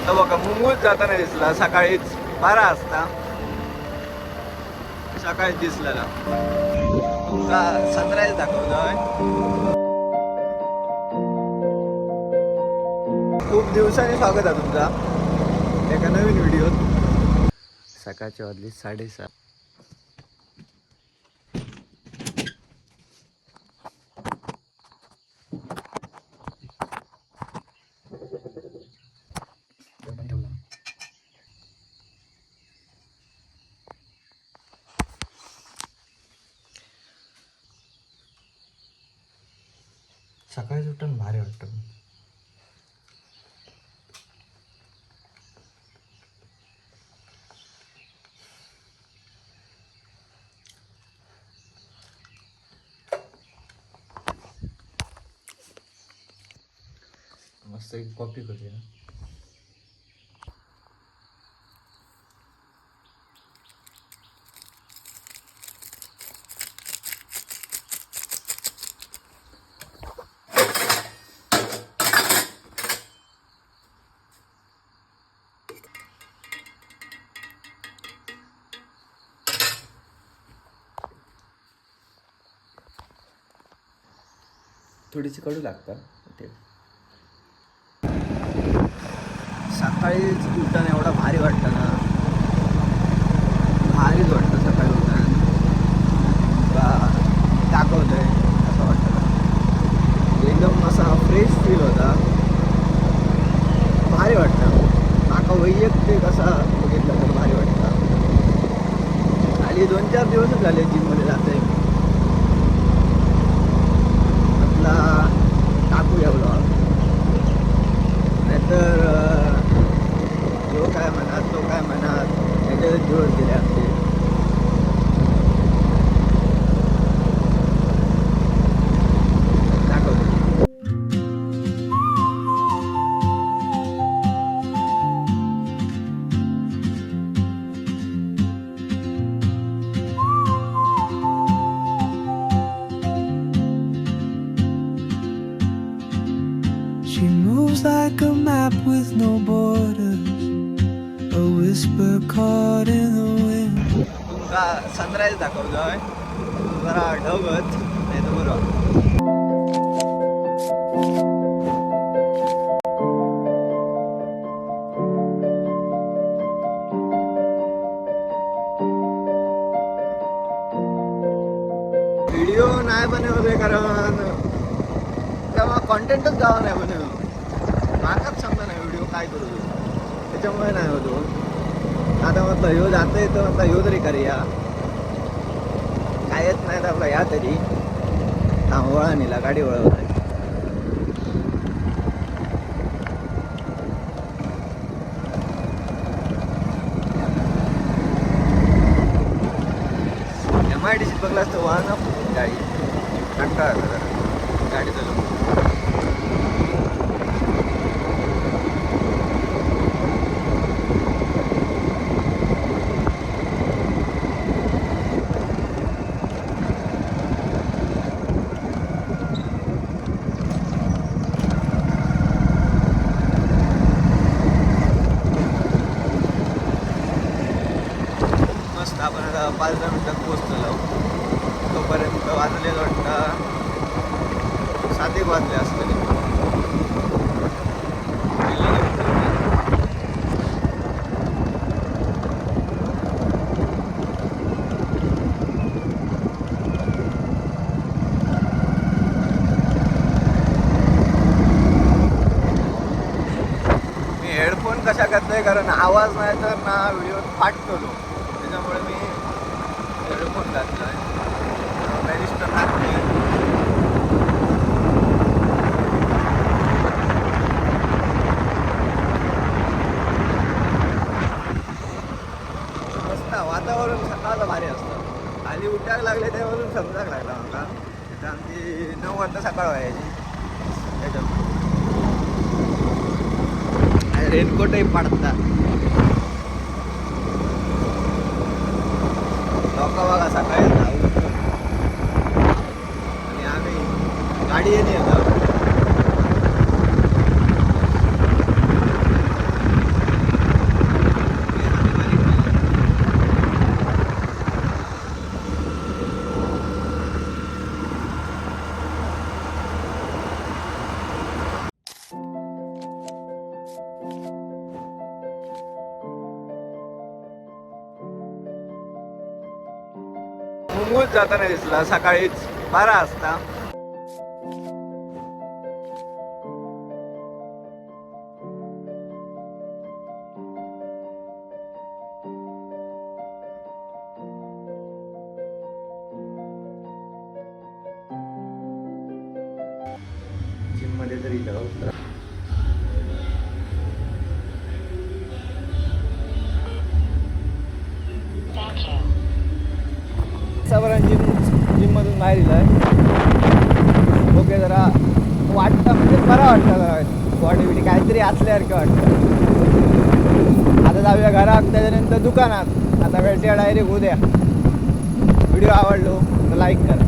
तो बघा मुंगूच जाताना दिसला सकाळीच 12 वाजता सकाळीच दिसलेला तुमका सनराईज दाखवतोय खूप दिवसांनी स्वागत आहे तुमचा एका नवीन व्हिडिओत सकाळची वाजली 7:30 सकाळी उठून भारी वाटतं मस्त एक कॉफी करूया थोडीशी कडू लागतात ते सकाळीच उठताना एवढा भारी वाटतं ना भारीच वाटतं सकाळी उठताना दाखवतोय असं वाटतं एकदम असा फ्रेश फील होता भारी वाटतं माका वैयक्तिक असा बघितलं तर भारी वाटतं आणि 2-4 दिवसच झाले जिममध्ये जाते आपला टाकूया ब्लॉग नाहीतर जो काय म्हणत तो काय म्हणत त्याच्यात दिवस गेले आपले She moves like a map with no borders, a whisper caught in the wind. तुमका सनराईज दाखवतोय जरा ढगत नाही तर बरोबर व्हिडिओ नाही बनवतोय कारण तेव्हा कॉन्टेंटच गावा नाही बनव मागाच समजा नाही व्हिडिओ काय करू त्याच्यामुळे नाही होतो आता म्हटलं ह्यो जाता येतं म्हटलं ह्यो तरी करूया काय येत नाही तर आपला या तरी हा वळा नेला गाडी वळवला MIDC बघला असतं वळा गाडी कंटाळा गाडी चालू मस्त आपण आता 5-10 मिनिटात पोहोचलो तोपर्यंत वाजलेलं वाटतं 7 वाजले असते मी हेडफोन कशा करतोय कारण आवाज नाही तर ना व्हिडिओ फाटतो त्याच्यामुळे मी हेडफोन घातलाय बॅरिस्टर लागते मस्त वातावरण सकाळचं भारी असतं खाली उठायला लागले त्यावरून समजायला लागला मला तिथं आमची 9 वाजता सकाळ व्हायची त्याच्यामुळे रेनकोटही पडतात लोक बघा सकाळी धावून आणि आम्ही गाडी येते मुंगूच जाताना दिसला सकाळीच 12 वाजता. जिम मध्ये तरी इथं जिम मधून बाहेर दिलाय. ओके, जरा वाटतं म्हणजे बरं वाटतं, जरा बॉडी बिडी काहीतरी असल्यासारखं वाटतं. आता जाऊया घरात, त्याच्यानंतर दुकानात. आता भेटूया डायरेक्ट उद्या. व्हिडिओ आवडलो तर लाईक करा.